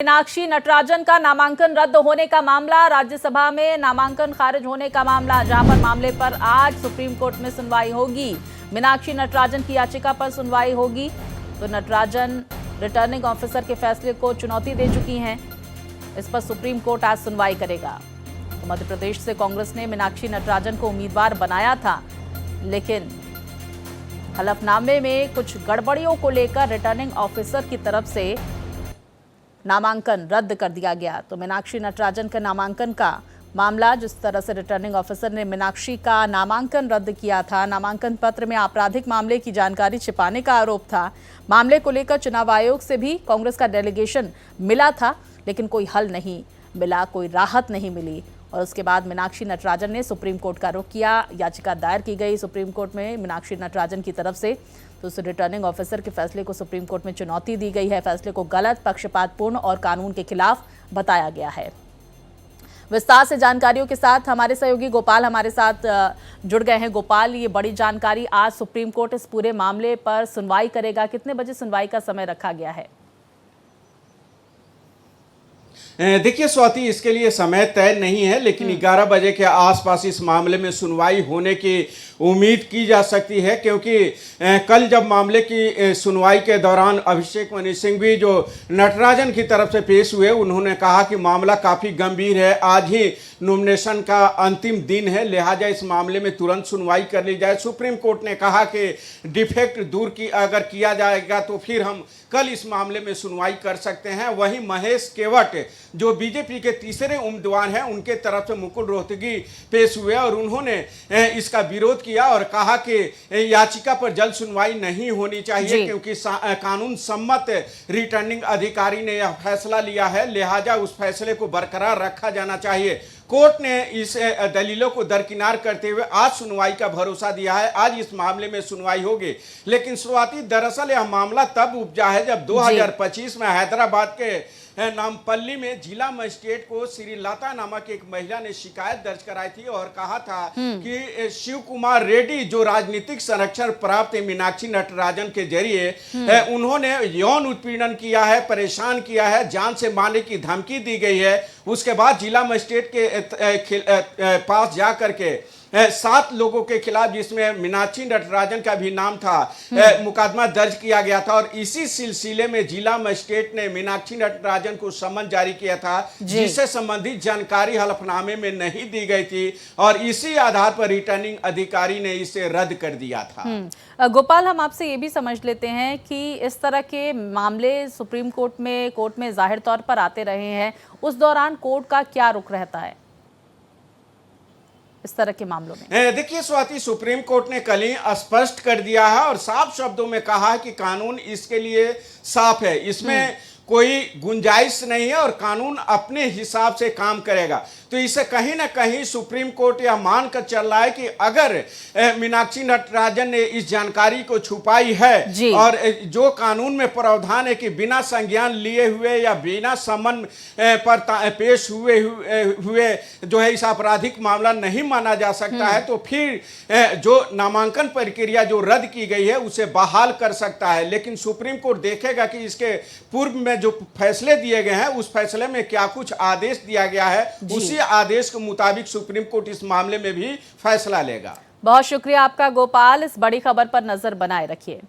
मीनाक्षी नटराजन का नामांकन रद्द होने का मामला, राज्यसभा में नामांकन खारिज होने का मामला, जहां पर मामले पर आज सुप्रीम कोर्ट में सुनवाई होगी। मीनाक्षी नटराजन की याचिका पर सुनवाई होगी। तो नटराजन रिटर्निंग ऑफिसर के फैसले को चुनौती दे चुकी हैं। इस पर सुप्रीम कोर्ट आज सुनवाई करेगा। तो मध्य प्रदेश से कांग्रेस ने मीनाक्षी नटराजन को उम्मीदवार बनाया था, लेकिन हलफनामे में कुछ गड़बड़ियों को लेकर रिटर्निंग ऑफिसर की तरफ से नामांकन रद्द कर दिया गया। तो मीनाक्षी नटराजन के नामांकन का मामला, जिस तरह से रिटर्निंग ऑफिसर ने मीनाक्षी का नामांकन रद्द किया था, नामांकन पत्र में आपराधिक मामले की जानकारी छिपाने का आरोप था। मामले को लेकर चुनाव आयोग से भी कांग्रेस का डेलीगेशन मिला था, लेकिन कोई हल नहीं मिला, कोई राहत नहीं मिली। और उसके बाद मीनाक्षी नटराजन ने सुप्रीम कोर्ट का रुख किया। याचिका दायर की गई सुप्रीम कोर्ट में मीनाक्षी नटराजन की तरफ से। तो उस रिटर्निंग ऑफिसर के फैसले को सुप्रीम कोर्ट में चुनौती दी गई है। फैसले को गलत, पक्षपातपूर्ण और कानून के खिलाफ बताया गया है। विस्तार से जानकारियों के साथ हमारे सहयोगी गोपाल हमारे साथ जुड़ गए हैं। गोपाल, ये बड़ी जानकारी, आज सुप्रीम कोर्ट इस पूरे मामले पर सुनवाई करेगा। कितने बजे सुनवाई का समय रखा गया है? देखिए स्वाति, इसके लिए समय तय नहीं है, लेकिन 11 बजे के आसपास इस मामले में सुनवाई होने की उम्मीद की जा सकती है, क्योंकि कल जब मामले की सुनवाई के दौरान अभिषेक मनु सिंह भी जो नटराजन की तरफ से पेश हुए, उन्होंने कहा कि मामला काफ़ी गंभीर है, आज ही नॉमिनेशन का अंतिम दिन है, लिहाजा इस मामले में तुरंत सुनवाई कर ली जाए। सुप्रीम कोर्ट ने कहा कि डिफेक्ट दूर की अगर किया जाएगा तो फिर हम कल इस मामले में सुनवाई कर सकते हैं। वहीं महेश केवट जो बीजेपी के तीसरे उम्मीदवार हैं, उनके तरफ से मुकुल रोहतगी पेश हुए और उन्होंने इसका विरोध किया और कहा कि याचिका पर जल्द सुनवाई नहीं होनी चाहिए, क्योंकि कानून सम्मत रिटर्निंग अधिकारी ने यह फैसला लिया है, लिहाजा उस फैसले को बरकरार रखा जाना चाहिए। कोर्ट ने इस दलीलों को दरकिनार करते हुए आज सुनवाई का भरोसा दिया है। आज इस मामले में सुनवाई होगी। लेकिन स्वाति, दरअसल यह मामला तब उपजा है जब 2025 में हैदराबाद के नामपल्ली में जिला मजिस्ट्रेट को श्रीलता नामक एक महिला ने शिकायत दर्ज कराई थी और कहा था कि शिव कुमार रेड्डी जो राजनीतिक संरक्षण प्राप्त मीनाक्षी नटराजन के जरिए उन्होंने यौन उत्पीड़न किया है, परेशान किया है, जान से मारने की धमकी दी गई है। उसके बाद जिला मजिस्ट्रेट के पास जा करके 7 लोगों के खिलाफ, जिसमें मीनाक्षी नटराजन का भी नाम था, मुकदमा दर्ज किया गया था। और इसी सिलसिले में जिला मजिस्ट्रेट ने मीनाक्षी नटराजन को सम्मन जारी किया था, जिससे संबंधित जानकारी हलफनामे में नहीं दी गई थी और इसी आधार पर रिटर्निंग अधिकारी ने इसे रद्द कर दिया था। गोपाल, हम आपसे ये भी समझ लेते हैं कि इस तरह के मामले सुप्रीम कोर्ट में जाहिर तौर पर आते रहे हैं, उस दौरान कोर्ट का क्या रुख रहता है इस तरह के मामलों में? देखिए स्वाति, सुप्रीम कोर्ट ने कल ही स्पष्ट कर दिया है और साफ शब्दों में कहा है कि कानून इसके लिए साफ है, इसमें कोई गुंजाइश नहीं है और कानून अपने हिसाब से काम करेगा। तो इसे कहीं ना कहीं सुप्रीम कोर्ट यह मानकर चल रहा है कि अगर मीनाक्षी नटराजन ने इस जानकारी को छुपाई है और जो कानून में प्रावधान है कि बिना संज्ञान लिए हुए या बिना समन पर पेश हुए जो है इस आपराधिक मामला नहीं माना जा सकता है, तो फिर जो नामांकन प्रक्रिया जो रद्द की गई है उसे बहाल कर सकता है। लेकिन सुप्रीम कोर्ट देखेगा कि इसके पूर्व में जो फैसले दिए गए हैं उस फैसले में क्या कुछ आदेश दिया गया है, उसी आदेश के मुताबिक सुप्रीम कोर्ट इस मामले में भी फैसला लेगा। बहुत शुक्रिया आपका गोपाल, इस बड़ी खबर पर नजर बनाए रखिए।